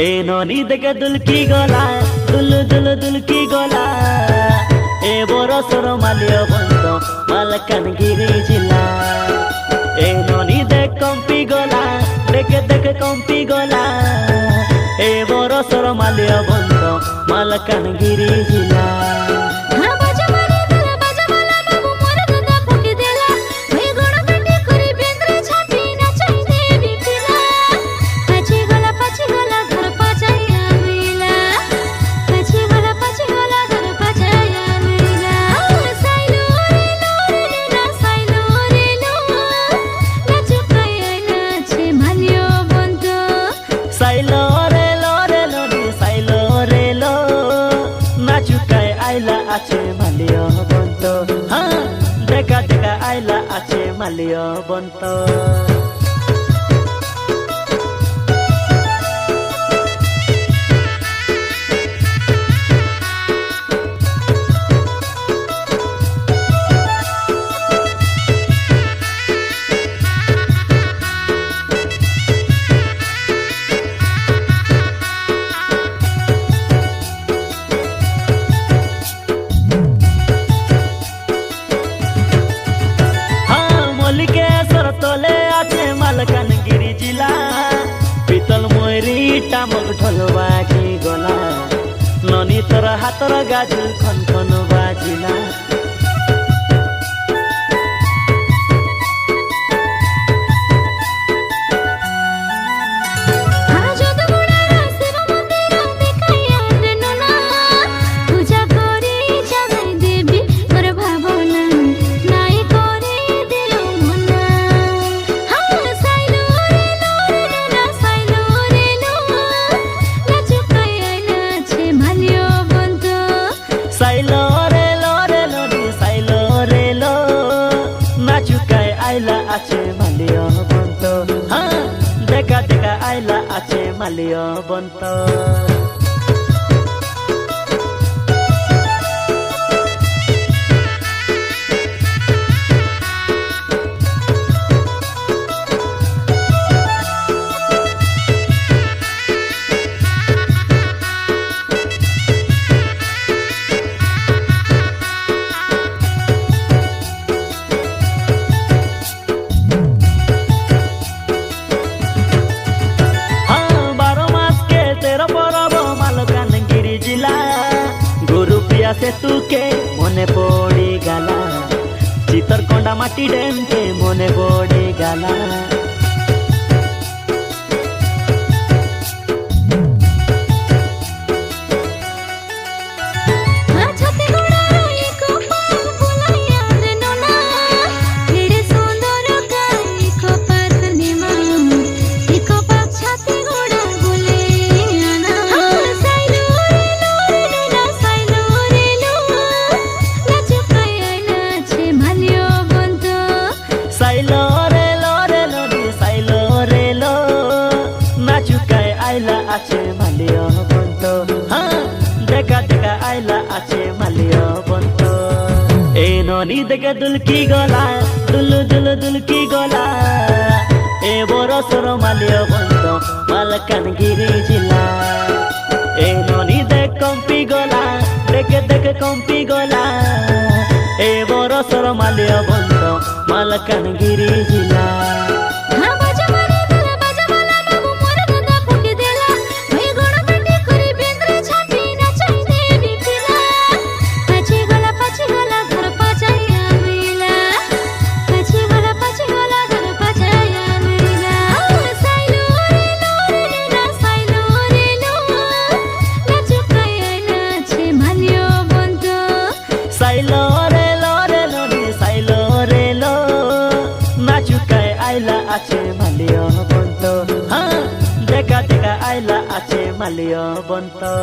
ए ननी देखे दुलकी गला दुलकी गला ए बरसर माल्य बंद मालकानगिरी जिला ए ननी देख कंपी गला देखे कंपी गला ए बरसर माल्य बंद मालकानगिरी जिला आचे माल्य बंतो हाँ देखा आइला आचे माल्य बंतो मालकानगिरी जिला पीतल मोरी टामक ढोल बाजी गला ननी तर हातर गाजु खन खन बाजिला आचे माल्य बंतो हाँ देखा आइला आचे माल्य बंतो से तुके मने पड़ी गाला चितरकोंडा माटी डेम के मने पड़ी गाला आचे माल्य बंतो हाँ देखा आइला आचे माल्य बंतो ए ननी देखे दुलकी गला दुलकी गला ए बरसर माल्य बंद मालकानगिरी जिला ए ननी देख कंपी गला देखे कंपी गला ए बरसर माल्य बंद मालकानगिरी जिला आचे माल्य बंतो हाँ देखा आइला आचे माल्य बंतो।